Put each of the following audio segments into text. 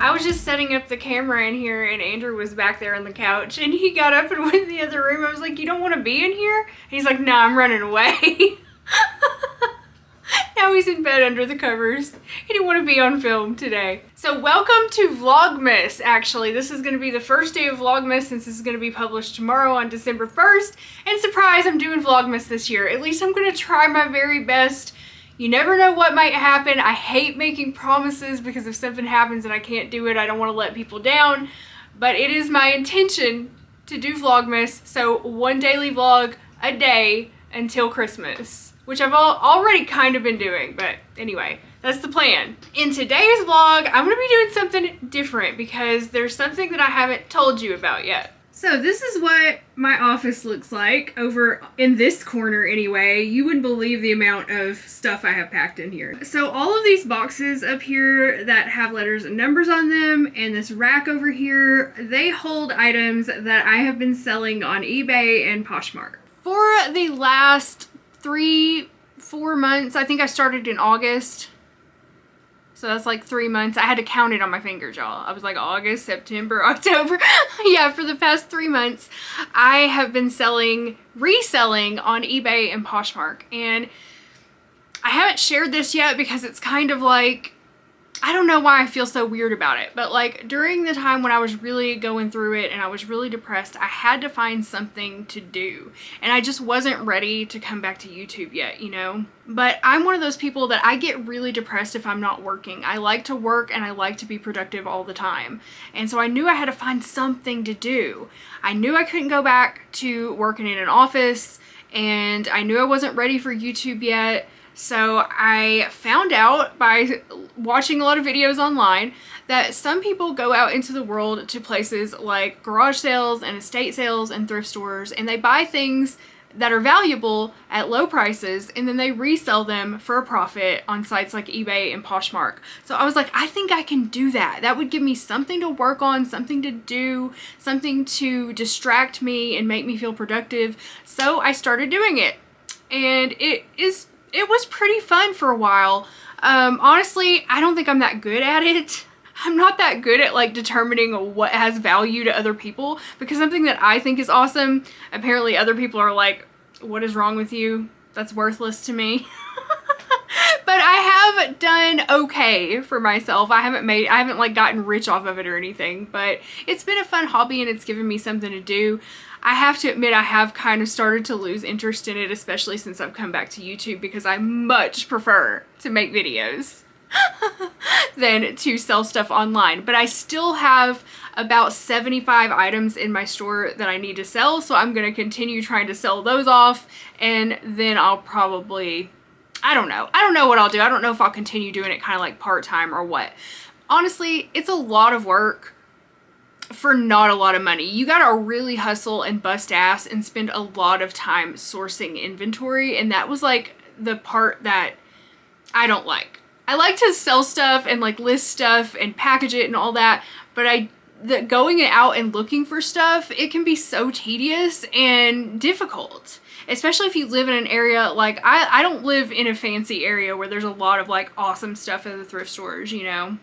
I was just setting up the camera in here and Andrew was back there on the couch and he got up and went in the other room. I was like, you don't want to be in here? And he's like, no, I'm running away. Now he's in bed under the covers. He didn't want to be on film today. So welcome to Vlogmas, actually. This is going to be the first day of Vlogmas since this is going to be published tomorrow on December 1st. And surprise, I'm doing Vlogmas this year. At least I'm going to try my very best. You never know what might happen. I hate making promises because if something happens and I can't do it, I don't want to let people down. But it is my intention to do Vlogmas. So one daily vlog a day until Christmas, which I've already kind of been doing, but anyway, that's the plan. In today's vlog, I'm gonna be doing something different because there's something that I haven't told you about yet. So this is what my office looks like over in this corner anyway. You wouldn't believe the amount of stuff I have packed in here. So all of these boxes up here that have letters and numbers on them and this rack over here, they hold items that I have been selling on eBay and Poshmark. For the last 3-4 months, I think I started in August. So that's like 3 months. I had to count it on my fingers, y'all. I was like August, September, October. Yeah, for the past 3 months, I have been reselling on eBay and Poshmark. And I haven't shared this yet because it's kind of like, I don't know why I feel so weird about it, but like during the time when I was really going through it and I was really depressed, I had to find something to do. And I just wasn't ready to come back to YouTube yet, you know? But I'm one of those people that I get really depressed if I'm not working. I like to work and I like to be productive all the time. And so I knew I had to find something to do. I knew I couldn't go back to working in an office and I knew I wasn't ready for YouTube yet. So I found out by watching a lot of videos online that some people go out into the world to places like garage sales and estate sales and thrift stores, and they buy things that are valuable at low prices and then they resell them for a profit on sites like eBay and Poshmark. So I was like, I think I can do that. That would give me something to work on, something to do, something to distract me and make me feel productive. So I started doing it, and it was pretty fun for a while. Honestly, I don't think I'm that good at it. I'm not that good at like determining what has value to other people, because something that I think is awesome, apparently other people are like, what is wrong with you? That's worthless to me. But I have done okay for myself. I haven't like gotten rich off of it or anything, but it's been a fun hobby and it's given me something to do. I have to admit I have kind of started to lose interest in it, especially since I've come back to YouTube, because I much prefer to make videos than to sell stuff online. But I still have about 75 items in my store that I need to sell, so I'm going to continue trying to sell those off, and then I'll probably, I don't know what I'll do. I don't know if I'll continue doing it kind of like part-time or what. Honestly, it's a lot of work for not a lot of money. You gotta really hustle and bust ass and spend a lot of time sourcing inventory, and that was like the part that I don't like. I like to sell stuff and like list stuff and package it and all that, but going out and looking for stuff, it can be so tedious and difficult. Especially if you live in an area like, I don't live in a fancy area where there's a lot of like awesome stuff at the thrift stores, you know?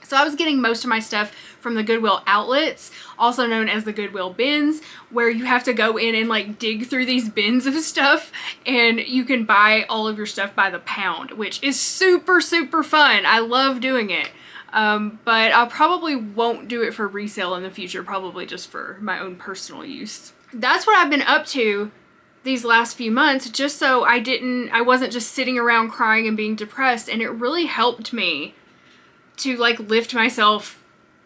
So I was getting most of my stuff from the Goodwill outlets, also known as the Goodwill bins, where you have to go in and like dig through these bins of stuff, and you can buy all of your stuff by the pound, which is super, super fun. I love doing it. But I probably won't do it for resale in the future, probably just for my own personal use. That's what I've been up to these last few months, just so I wasn't just sitting around crying and being depressed, and it really helped me to like lift myself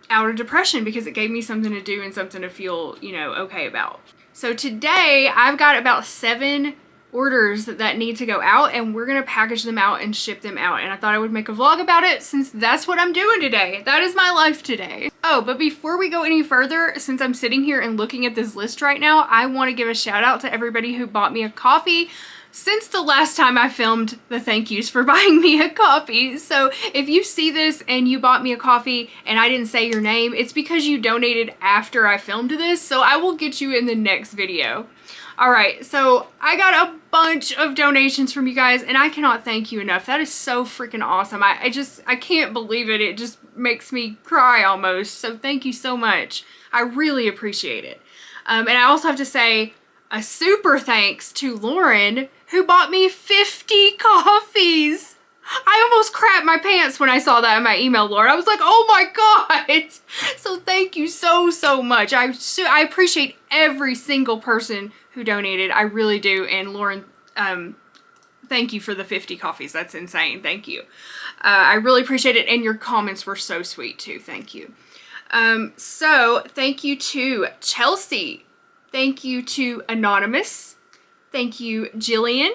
out of depression because it gave me something to do and something to feel, you know, okay about. So today I've got about 7 orders that need to go out, and we're gonna package them out and ship them out, and I thought I would make a vlog about it since that's what I'm doing today. That is my life today. Oh, but before we go any further, since I'm sitting here and looking at this list right now, I want to give a shout out to everybody who bought me a coffee since the last time I filmed the thank yous for buying me a coffee. So if you see this and you bought me a coffee and I didn't say your name, it's because you donated after I filmed this, so I will get you in the next video. All right, so I got a bunch of donations from you guys, and I cannot thank you enough. That is so freaking awesome. I can't believe it. It just makes me cry almost. So thank you so much. I really appreciate it. And I also have to say a super thanks to Lauren, who bought me 50 coffees. I almost crapped my pants when I saw that in my email, Lauren. I was like, oh my God. So thank you so, so much. I appreciate every single person who donated. I really do. And Lauren, thank you for the 50 coffees. That's insane. Thank you. I really appreciate it. And your comments were so sweet too. Thank you. So thank you to Chelsea. Thank you to Anonymous. Thank you, Jillian,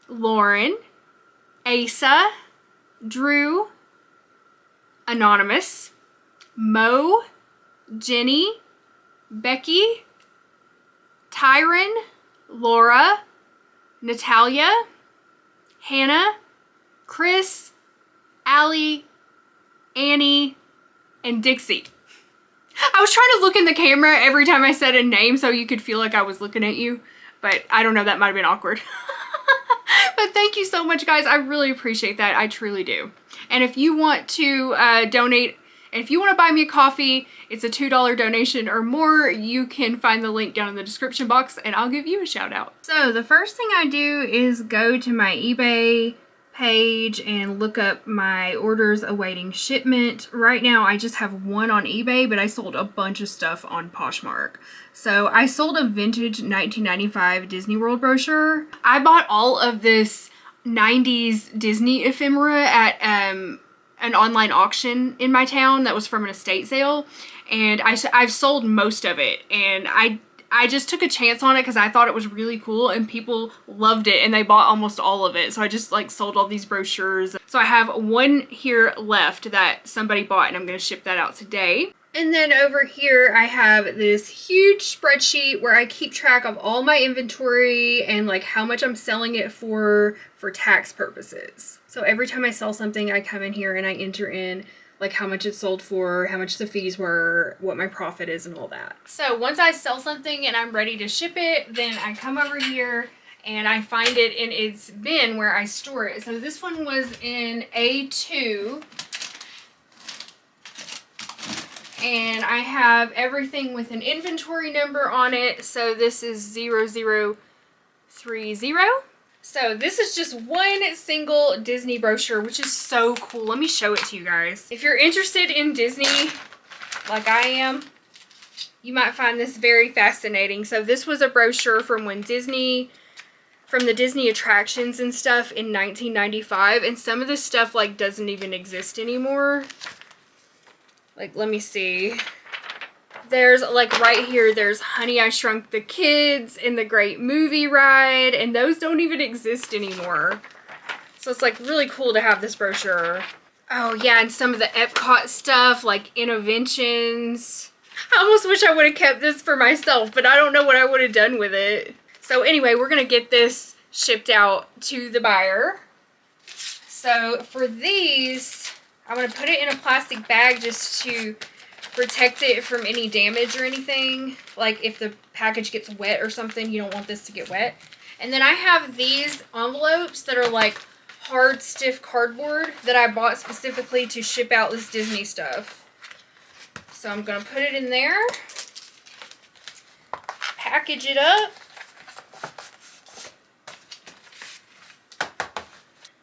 Lauren, Asa, Drew, Anonymous, Mo, Jenny, Becky, Tyron, Laura, Natalia, Hannah, Chris, Allie, Annie, and Dixie. I was trying to look in the camera every time I said a name so you could feel like I was looking at you, but I don't know, that might have been awkward. But thank you so much, guys. I really appreciate that. I truly do. And if you want to donate, if you want to buy me a coffee, it's a $2 donation or more. You can find the link down in the description box and I'll give you a shout out. So the first thing I do is go to my eBay page and look up my orders awaiting shipment. Right now I just have one on eBay, but I sold a bunch of stuff on Poshmark. So I sold a vintage 1995 Disney World brochure. I bought all of this 90s Disney ephemera at an online auction in my town that was from an estate sale, and I've sold most of it, and I just took a chance on it because I thought it was really cool and people loved it and they bought almost all of it. So I just like sold all these brochures. So I have one here left that somebody bought and I'm going to ship that out today. And then over here I have this huge spreadsheet where I keep track of all my inventory and like how much I'm selling it for tax purposes. So every time I sell something, I come in here and I enter in like how much it sold for, how much the fees were, what my profit is, and all that. So once I sell something and I'm ready to ship it, then I come over here and I find it in its bin where I store it. So this one was in A2. And I have everything with an inventory number on it. So this is 0030. So this is just one single Disney brochure, which is so cool. Let me show it to you guys. If you're interested in Disney, like I am, you might find this very fascinating. So this was a brochure from when from the Disney attractions and stuff in 1995. And some of this stuff like doesn't even exist anymore. Like, let me see. There's like right here, there's Honey, I Shrunk the Kids and the Great Movie Ride, and those don't even exist anymore. So it's like really cool to have this brochure. Oh yeah, and some of the Epcot stuff, like Interventions. I almost wish I would have kept this for myself, but I don't know what I would have done with it. So anyway, we're gonna get this shipped out to the buyer. So for these, I'm gonna put it in a plastic bag just to protect it from any damage or anything. Like if the package gets wet or something, you don't want this to get wet. And then I have these envelopes that are like hard, stiff cardboard that I bought specifically to ship out this Disney stuff. So I'm gonna put it in there, package it up.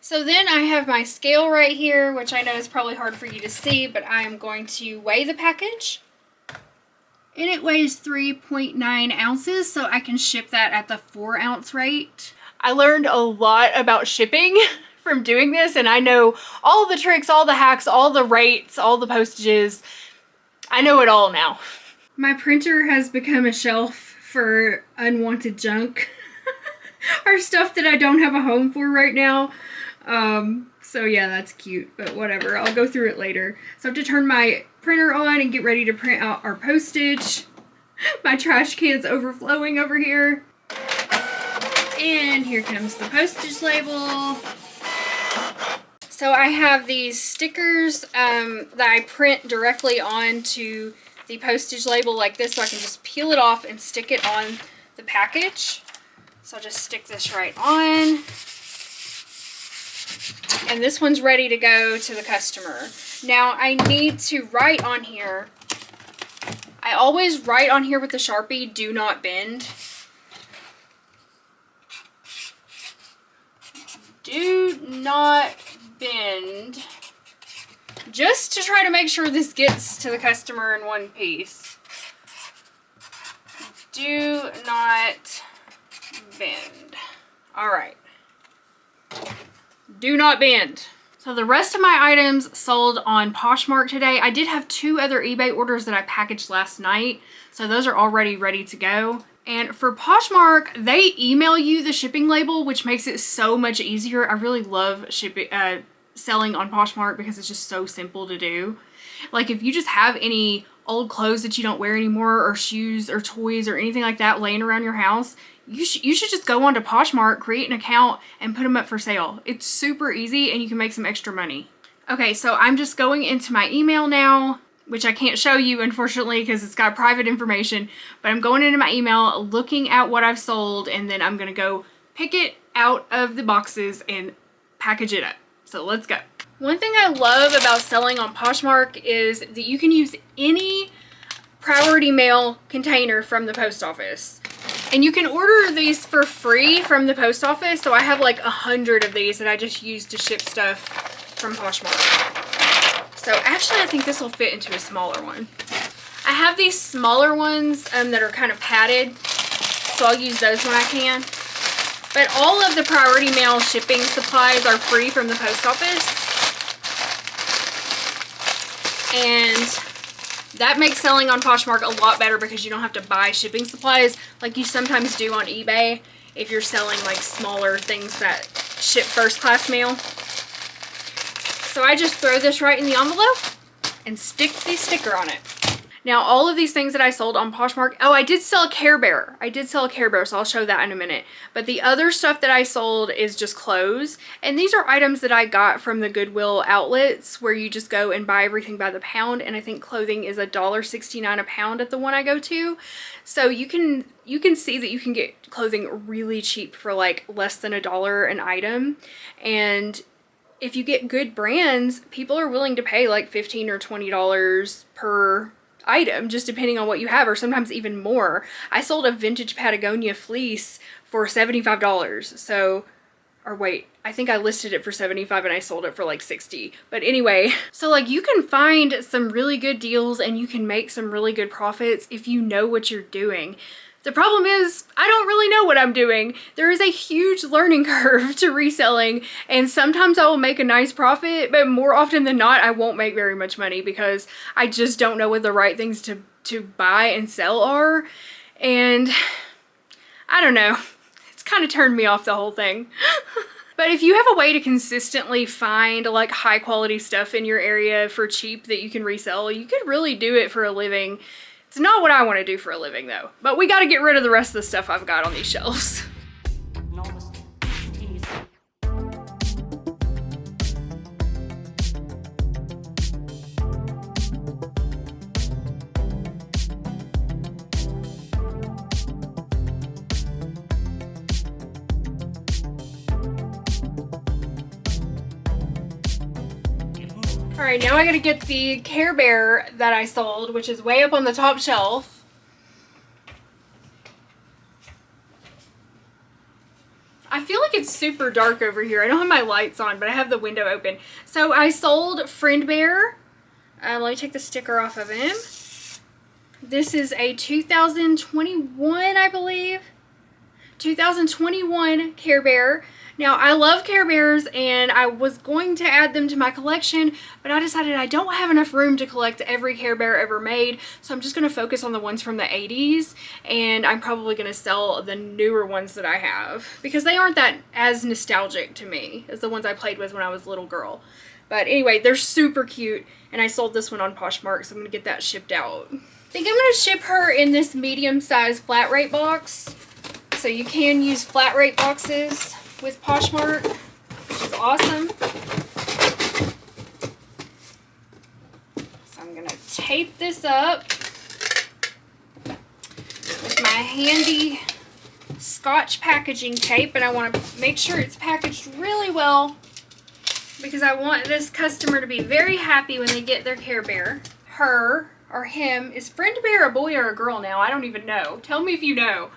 So then I have my scale right here, which I know is probably hard for you to see, but I am going to weigh the package. And it weighs 3.9 ounces, so I can ship that at the 4-ounce rate. I learned a lot about shipping from doing this, and I know all the tricks, all the hacks, all the rates, all the postages. I know it all now. My printer has become a shelf for unwanted junk. Or stuff that I don't have a home for right now. So yeah, that's cute, but whatever. I'll go through it later. So I have to turn my printer on and get ready to print out our postage. My trash can's overflowing over here. And here comes the postage label. So I have these stickers that I print directly onto the postage label like this, so I can just peel it off and stick it on the package. So I'll just stick this right on. And this one's ready to go to the customer. Now I need to write on here. I always write on here with the Sharpie, do not bend. Do not bend. Just to try to make sure this gets to the customer in one piece. Do not bend. All right. Do not bend. So the rest of my items sold on Poshmark today. I did have 2 other eBay orders that I packaged last night. So those are already ready to go. And for Poshmark, they email you the shipping label, which makes it so much easier. I really love selling on Poshmark because it's just so simple to do. Like if you just have any old clothes that you don't wear anymore, or shoes or toys or anything like that laying around your house, you should just go onto Poshmark, create an account, and put them up for sale. It's super easy and you can make some extra money. Okay, so I'm just going into my email now, which I can't show you unfortunately because it's got private information, but I'm going into my email, looking at what I've sold, and then I'm gonna go pick it out of the boxes and package it up. So let's go. One thing I love about selling on Poshmark is that you can use any priority mail container from the post office. And you can order these for free from the post office. So I have like 100 of these that I just use to ship stuff from Poshmark. So actually I think this will fit into a smaller one. I have these smaller ones that are kind of padded. So I'll use those when I can. But all of the priority mail shipping supplies are free from the post office. And that makes selling on Poshmark a lot better because you don't have to buy shipping supplies like you sometimes do on eBay if you're selling like smaller things that ship first class mail. So I just throw this right in the envelope and stick the sticker on it. Now all of these things that I sold on Poshmark, oh, I did sell a Care Bear. I did sell a Care Bear, so I'll show that in a minute. But the other stuff that I sold is just clothes. And these are items that I got from the Goodwill outlets where you just go and buy everything by the pound. And I think clothing is $1.69 a pound at the one I go to. So you can see that you can get clothing really cheap for like less than $1 an item. And if you get good brands, people are willing to pay like $15 or $20 per item, just depending on what you have, or sometimes even more. I sold a vintage Patagonia fleece for $75. So, or wait, I think I listed it for $75 and I sold it for like $60. But anyway, so like you can find some really good deals and you can make some really good profits if you know what you're doing. The problem is, I don't really know what I'm doing. There is a huge learning curve to reselling, and sometimes I will make a nice profit, but more often than not, I won't make very much money because I just don't know what the right things to buy and sell are. And I don't know, it's kind of turned me off the whole thing. But if you have a way to consistently find like high quality stuff in your area for cheap that you can resell, you could really do it for a living. It's not what I want to do for a living though, but we got to get rid of the rest of the stuff I've got on these shelves. Alright, now I gotta get the Care Bear that I sold, which is way up on the top shelf. I feel like it's super dark over here. I don't have my lights on, but I have the window open. So I sold Friend Bear. Let me take the sticker off of him. This is a 2021, I believe. 2021 Care Bear. Now, I love Care Bears, and I was going to add them to my collection, but I decided I don't have enough room to collect every Care Bear ever made, so I'm just going to focus on the ones from the 80s, and I'm probably going to sell the newer ones that I have, because they aren't that as nostalgic to me as the ones I played with when I was a little girl. But anyway, they're super cute, and I sold this one on Poshmark, so I'm going to get that shipped out. I think I'm going to ship her in this medium-sized flat rate box, so you can use flat rate boxes with Poshmark, which is awesome. So I'm going to tape this up with my handy Scotch packaging tape, and I want to make sure it's packaged really well because I want this customer to be very happy when they get their Care Bear. Her or him, is Friend Bear a boy or a girl now? I don't even know. Tell me if you know.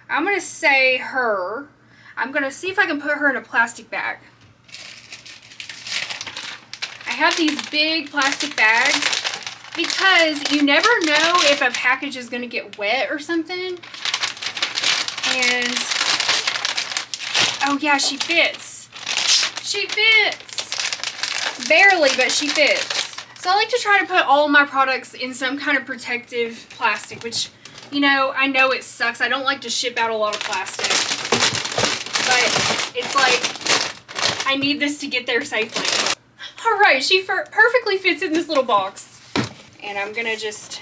I'm going to say her. I'm going to see if I can put her in a plastic bag. I have these big plastic bags because you never know if a package is going to get wet or something. And, oh yeah, she fits. She fits. Barely, but she fits. So I like to try to put all my products in some kind of protective plastic, which, you know, I know it sucks. I don't like to ship out a lot of plastic. But it's like, I need this to get there safely. Alright, she perfectly fits in this little box. And I'm going to just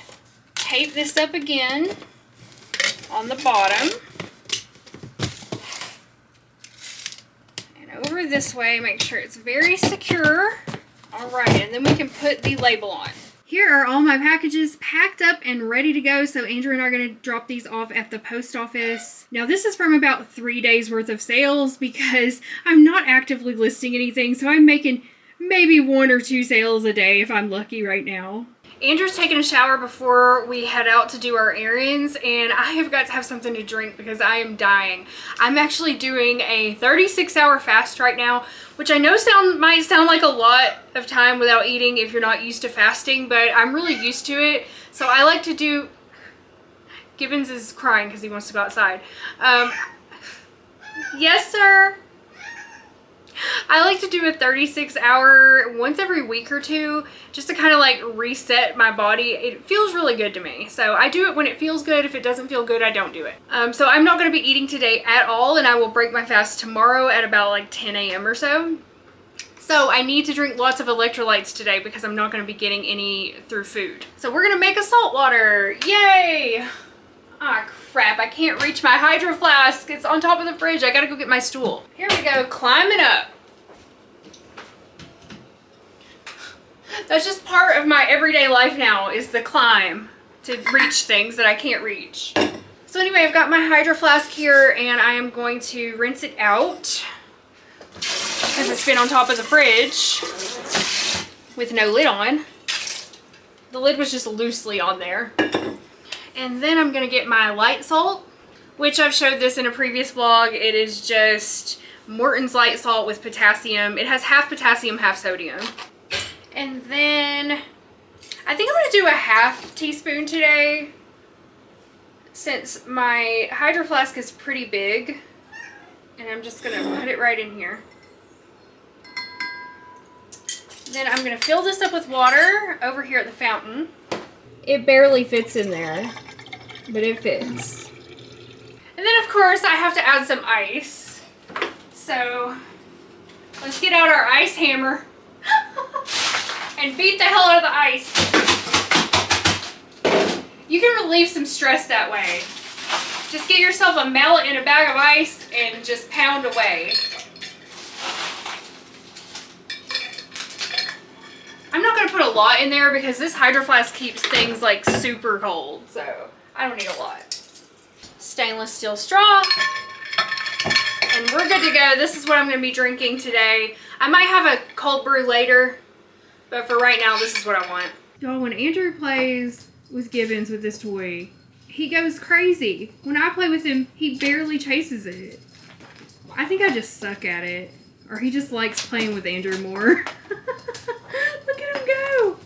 tape this up again on the bottom. And over this way, make sure it's very secure. Alright, and then we can put the label on. Here are all my packages packed up and ready to go, so Andrew and I are going to drop these off at the post office. Now this is from about 3 days worth of sales because I'm not actively listing anything, so I'm making maybe 1 or 2 sales a day if I'm lucky right now. Andrew's taking a shower before we head out to do our errands, and I have got to have something to drink because I am dying. I'm actually doing a 36-hour fast right now, which I know might sound like a lot of time without eating if you're not used to fasting, but I'm really used to it. So I like to do... Gibbons is crying because he wants to go outside. Yes, sir? I like to do a 36-hour once every week or two just to kind of like reset my body. It feels really good to me. So I do it when it feels good. If it doesn't feel good, I don't do it. So I'm not going to be eating today at all, and I will break my fast tomorrow at about like 10 a.m. or so. So I need to drink lots of electrolytes today because I'm not going to be getting any through food. So we're going to make a salt water. Yay! Ah, crap, I can't reach my hydro flask. It's on top of the fridge. I gotta go get my stool. Here we go, climbing up. That's just part of my everyday life now, is the climb to reach things that I can't reach. So anyway, I've got my hydro flask here, and I am going to rinse it out because it's been on top of the fridge with no lid on. The lid was just loosely on there. And then I'm going to get my light salt, which I've showed this in a previous vlog. It is just Morton's light salt with potassium. It has half potassium, half sodium. And then I think I'm going to do a half teaspoon today since my hydro flask is pretty big. And I'm just going to put it right in here. Then I'm going to fill this up with water over here at the fountain. It barely fits in there, but it fits. And then of course I have to add some ice. So let's get out our ice hammer and beat the hell out of the ice. You can relieve some stress that way. Just get yourself a mallet and a bag of ice and just pound away. I'm not going to put a lot in there because this hydro flask keeps things like super cold, so I don't need a lot. Stainless steel straw, and we're good to go. This is what I'm going to be drinking today. I might have a cold brew later, but for right now, this is what I want. Y'all, when Andrew plays with Gibbons with this toy, he goes crazy. When I play with him, he barely chases it. I think I just suck at it, or he just likes playing with Andrew more. Look at him go!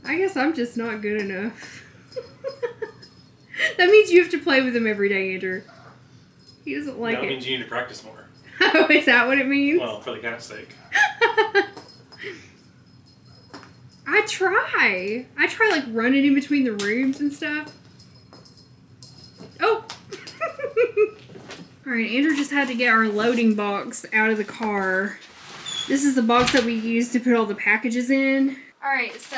I guess I'm just not good enough. That means you have to play with him every day, Andrew. He doesn't like it. That means you need to practice more. Oh, is that what it means? Well, for the cat's sake. I try like running in between the rooms and stuff. Oh! Alright, Andrew just had to get our loading box out of the car. This is the box that we use to put all the packages in. Alright, so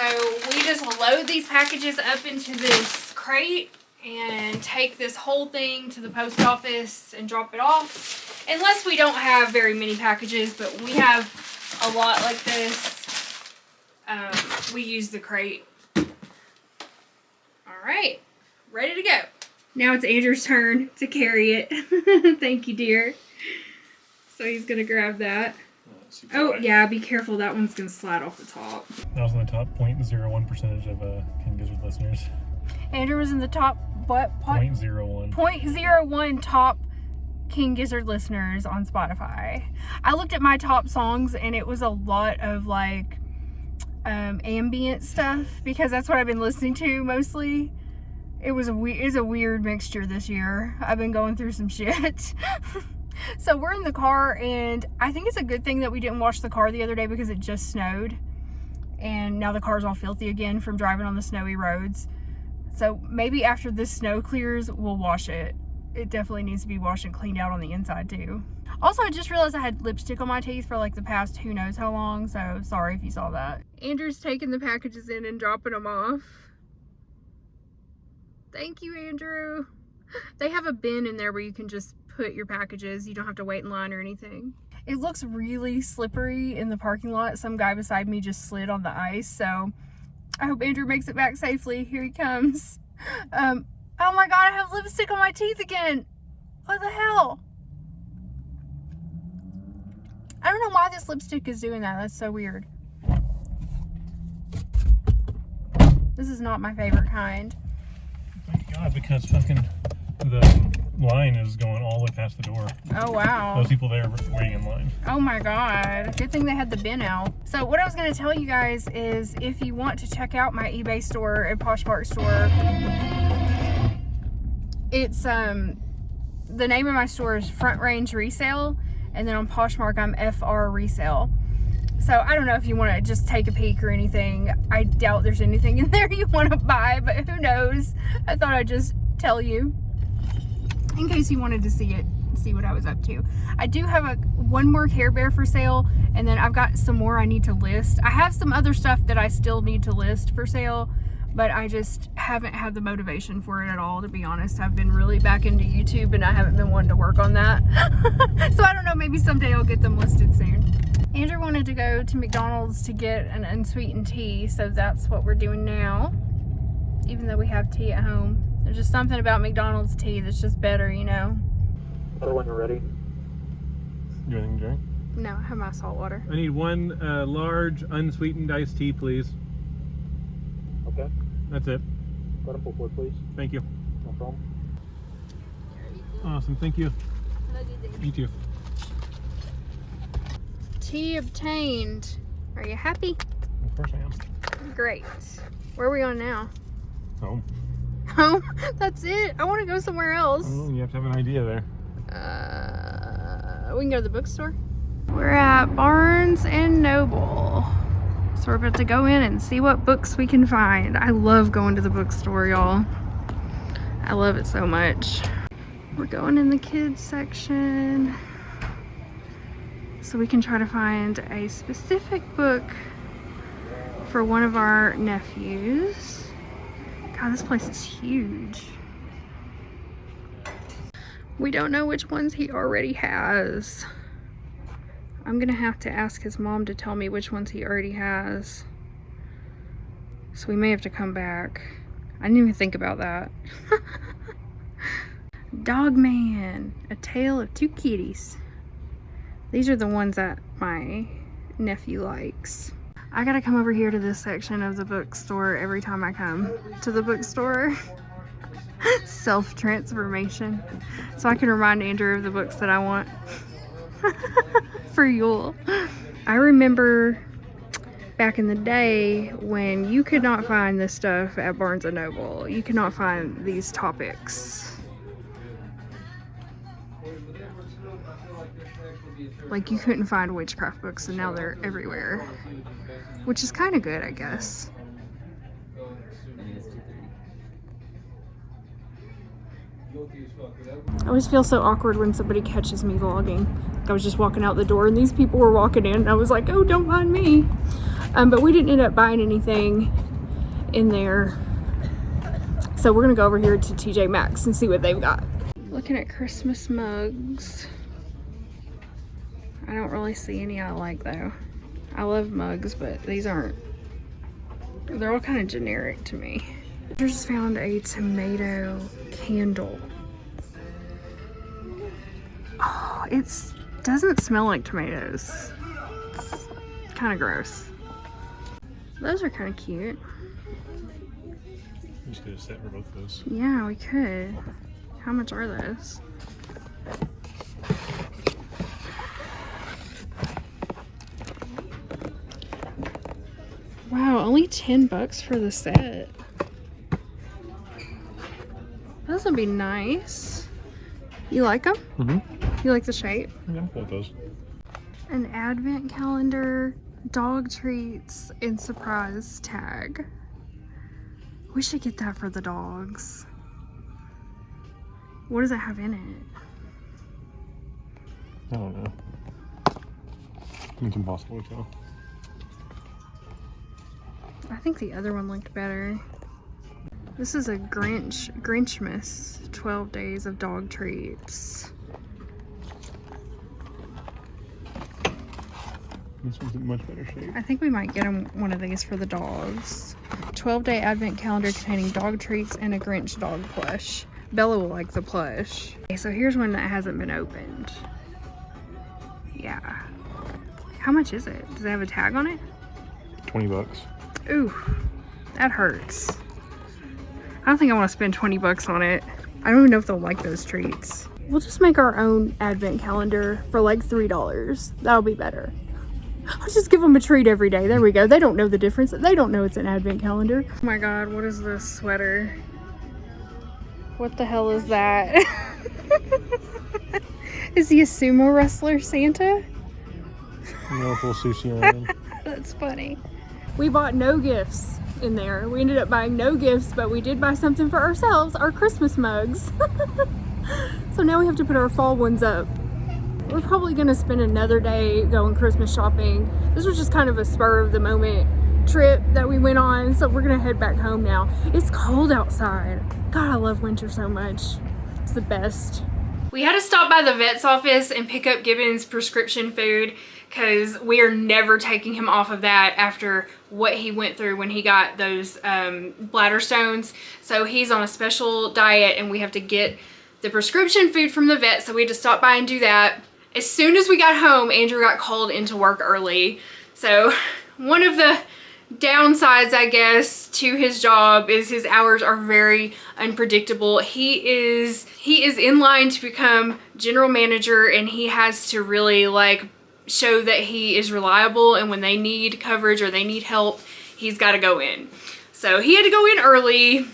we just load these packages up into this crate and take this whole thing to the post office and drop it off. Unless we don't have very many packages, but we have a lot like this. We use the crate. Alright, ready to go. Now it's Andrew's turn to carry it. Thank you, dear. So he's gonna grab that. Oh, yeah, be careful. That one's gonna slide off the top. That was in the top 0.01% of King Gizzard listeners. Andrew was in the top, what? 0.01. 0.01 top King Gizzard listeners on Spotify. I looked at my top songs and it was a lot of like ambient stuff because that's what I've been listening to mostly. It's a weird mixture this year. I've been going through some shit. So we're in the car, and I think it's a good thing that we didn't wash the car the other day because it just snowed. And now the car's all filthy again from driving on the snowy roads. So maybe after this snow clears, we'll wash it. It definitely needs to be washed and cleaned out on the inside too. Also, I just realized I had lipstick on my teeth for like the past who knows how long, so sorry if you saw that. Andrew's taking the packages in and dropping them off. Thank you, Andrew. They have a bin in there where you can just put your packages. You don't have to wait in line or anything. It looks really slippery in the parking lot. Some guy beside me just slid on the ice, so I hope Andrew makes it back safely. Here he comes. Oh my god, I have lipstick on my teeth again. What the hell? I don't know why this lipstick is doing that. That's so weird. This is not my favorite kind. Thank God, because fucking the line is going all the way past the door. Oh wow. Those people there waiting in line. Oh my god. Good thing they had the bin out. So what I was going to tell you guys is if you want to check out my eBay store and Poshmark store, it's the name of my store is Front Range Resale, and then on Poshmark I'm FR Resale. So I don't know if you want to just take a peek or anything. I doubt there's anything in there you want to buy, but who knows? I thought I'd just tell you in case you wanted to see it, see what I was up to. I do have one more Care Bear for sale, and then I've got some more I need to list. I have some other stuff that I still need to list for sale, but I just haven't had the motivation for it at all, to be honest. I've been really back into YouTube and I haven't been wanting to work on that. So I don't know, maybe someday I'll get them listed soon. Andrew wanted to go to McDonald's to get an unsweetened tea, so that's what we're doing now. Even though we have tea at home. There's just something about McDonald's tea that's just better, you know? When you're ready. You anything to drink? No, I have my salt water. I need one large unsweetened iced tea, please. Okay. That's it. Let them pull forward, please. Thank you. No problem. Awesome, thank you. You too. Tea obtained. Are you happy? Of course I am. Great. Where are we on now? Home. Home? That's it? I want to go somewhere else. Oh, you have to have an idea there. We can go to the bookstore. We're at Barnes and Noble. So we're about to go in and see what books we can find. I love going to the bookstore, y'all. I love it so much. We're going in the kids section so we can try to find a specific book for one of our nephews. God, this place is huge. We don't know which ones he already has. I'm gonna have to ask his mom to tell me which ones he already has. So we may have to come back. I didn't even think about that. Dogman, A Tale of Two Kitties. These are the ones that my nephew likes. I gotta come over here to this section of the bookstore every time I come to the bookstore. Self-transformation. So I can remind Andrew of the books that I want for Yule. I remember back in the day when you could not find this stuff at Barnes & Noble. You could not find these topics. Like you couldn't find witchcraft books, and now they're everywhere. Which is kind of good, I guess. I always feel so awkward when somebody catches me vlogging. Like I was just walking out the door and these people were walking in and I was like, oh, don't mind me. But we didn't end up buying anything in there. So we're gonna go over here to TJ Maxx and see what they've got. Looking at Christmas mugs. I don't really see any I like though. I love mugs, but these aren't. They're all kind of generic to me. I just found a tomato candle. Oh, it doesn't smell like tomatoes. It's kind of gross. Those are kind of cute. We just get a set for both of those. Yeah, we could. How much are those? Wow, only $10 for the set. Those would be nice. You like them? Mm-hmm. You like the shape? Yeah, I'm cool with those. An advent calendar, dog treats, and surprise tag. We should get that for the dogs. What does it have in it? I don't know. It's impossible to tell. I think the other one looked better. This is a Grinchmas 12 days of dog treats. This one's in much better shape. I think we might get them one of these for the dogs. 12-day advent calendar containing dog treats and a Grinch dog plush. Bella will like the plush. Okay, so here's one that hasn't been opened. Yeah. How much is it? Does it have a tag on it? $20. Ooh, that hurts. I don't think I want to spend $20 on it. I don't even know if they'll like those treats. We'll just make our own advent calendar for like $3. That'll be better. I'll just give them a treat every day. There we go. They don't know the difference. They don't know it's an advent calendar. Oh my god, what is this sweater? What the hell is that? Is he a sumo wrestler, Santa? No full sushi on. That's funny. We bought no gifts in there. We ended up buying no gifts, but we did buy something for ourselves, our Christmas mugs. So now we have to put our fall ones up. We're probably gonna spend another day going Christmas shopping. This was just kind of a spur of the moment trip that we went on, so we're gonna head back home now. It's cold outside. God, I love winter so much. It's the best. We had to stop by the vet's office and pick up Gibbon's prescription food because we are never taking him off of that after what he went through when he got those bladder stones. So he's on a special diet and we have to get the prescription food from the vet, so we had to stop by and do that. As soon as we got home, Andrew got called into work early. So one of the downsides, I guess, to his job is his hours are very unpredictable. He is in line to become general manager, and he has to really like show that he is reliable, and when they need coverage or they need help, he's got to go in. So he had to go in early,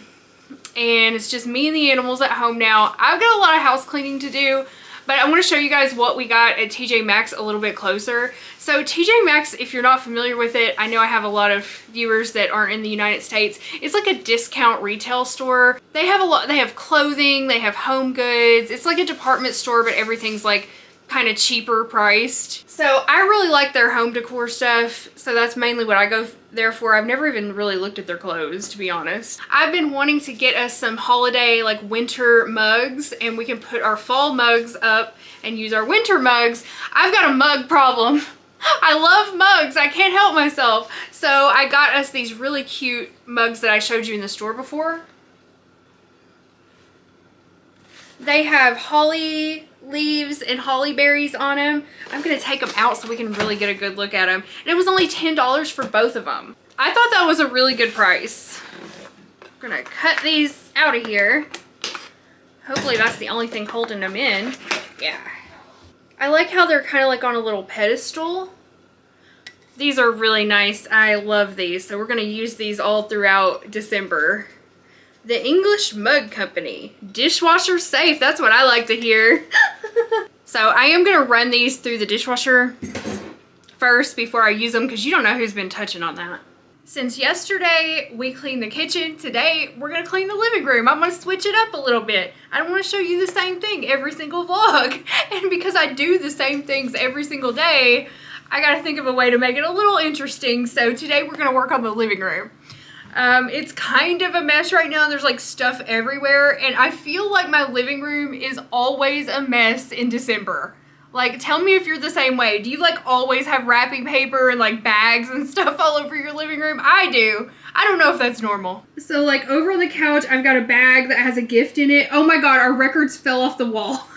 and it's just me and the animals at home now. I've got a lot of house cleaning to do, but I want to show you guys what we got at TJ Maxx a little bit closer. So TJ Maxx, if you're not familiar with it, I know I have a lot of viewers that aren't in the United States. It's like a discount retail store. They have they have clothing, they have home goods. It's like a department store, but everything's like kind of cheaper priced. So I really like their home decor stuff, so that's mainly what I go there for. I've never even really looked at their clothes, to be honest. I've been wanting to get us some holiday like winter mugs, and we can put our fall mugs up and use our winter mugs. I've got a mug problem. I love mugs. I can't help myself. So I got us these really cute mugs that I showed you in the store before. They have holly leaves and holly berries on them. I'm gonna take them out so we can really get a good look at them. And it was only $10 for both of them. I thought that was a really good price. I'm gonna cut these out of here. Hopefully that's the only thing holding them in. Yeah. I like how they're kind of like on a little pedestal. These are really nice. I love these. So we're gonna use these all throughout December. The English Mug Company. Dishwasher safe. That's what I like to hear. So I am going to run these through the dishwasher first before I use them, because you don't know who's been touching on that. Since yesterday we cleaned the kitchen, today we're going to clean the living room. I'm going to switch it up a little bit. I don't want to show you the same thing every single vlog. And because I do the same things every single day, I got to think of a way to make it a little interesting. So today we're going to work on the living room. It's kind of a mess right now. There's like stuff everywhere, and I feel like my living room is always a mess in December. Like, tell me if you're the same way. Do you like always have wrapping paper and like bags and stuff all over your living room? I do. I don't know if that's normal. So like over on the couch, I've got a bag that has a gift in it. Oh my God, our records fell off the wall.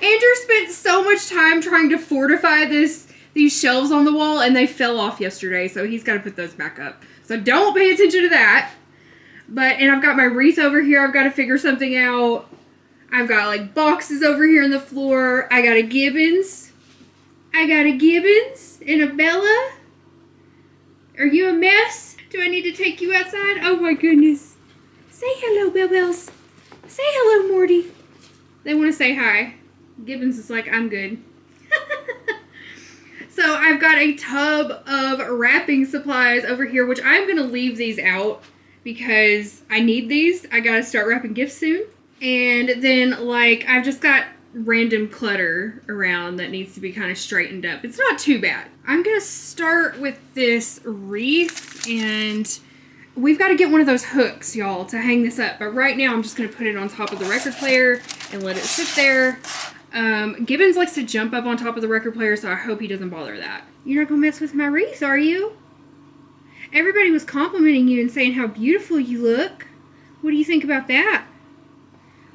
Andrew spent so much time trying to fortify these shelves on the wall, and they fell off yesterday, so he's got to put those back up. So don't pay attention to that. And I've got my wreath over here. I've got to figure something out. I've got like boxes over here on the floor. I got a Gibbons. And a Bella. Are you a mess? Do I need to take you outside? Oh my goodness. Say hello, Bells. Say hello, Morty. They want to say hi. Gibbons is like, I'm good. So I've got a tub of wrapping supplies over here, which I'm going to leave these out because I need these. I got to start wrapping gifts soon. And then, like, I've just got random clutter around that needs to be kind of straightened up. It's not too bad. I'm going to start with this wreath, and we've got to get one of those hooks, y'all, to hang this up. But right now, I'm just going to put it on top of the record player and let it sit there. Gibbons likes to jump up on top of the record player, so I hope he doesn't bother that. You're not going to mess with my wreath, are you? Everybody was complimenting you and saying how beautiful you look. What do you think about that?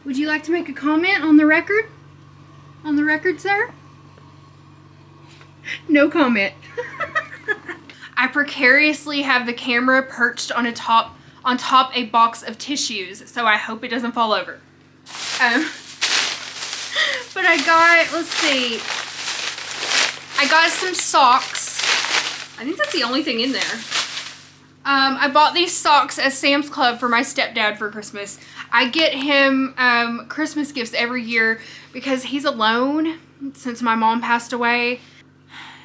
Would you like to make a comment on the record? On the record, sir? No comment. I precariously have the camera perched on top a box of tissues, so I hope it doesn't fall over. But I got, let's see, I got some socks. I think that's the only thing in there. I bought these socks at Sam's Club for my stepdad for Christmas. I get him Christmas gifts every year because he's alone since my mom passed away.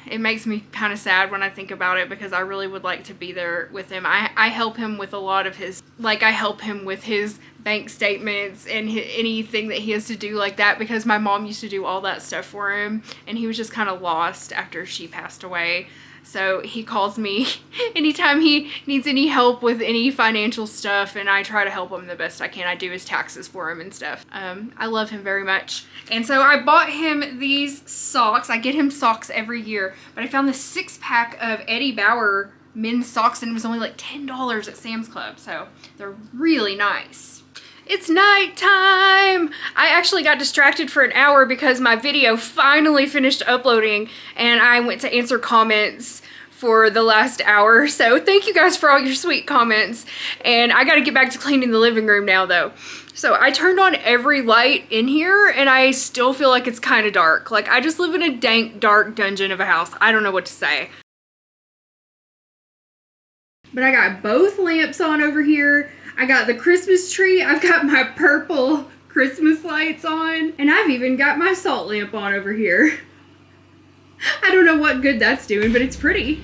It makes me kind of sad when I think about it because I really would like to be there with him. I help him with a lot of his, like I help him with his bank statements and anything that he has to do like that because my mom used to do all that stuff for him and he was just kind of lost after she passed away. So he calls me anytime he needs any help with any financial stuff, and I try to help him the best I can. I do his taxes for him and stuff. I love him very much. And so I bought him these socks. I get him socks every year, but I found this 6-pack of Eddie Bauer men's socks, and it was only like $10 at Sam's Club. So they're really nice. It's nighttime! I actually got distracted for an hour because my video finally finished uploading and I went to answer comments for the last hour. So thank you guys for all your sweet comments. And I gotta get back to cleaning the living room now though. So I turned on every light in here and I still feel like it's kind of dark. Like I just live in a dank, dark dungeon of a house. I don't know what to say. But I got both lamps on over here. I got the Christmas tree. I've got my purple Christmas lights on. And I've even got my salt lamp on over here. I don't know what good that's doing, but it's pretty.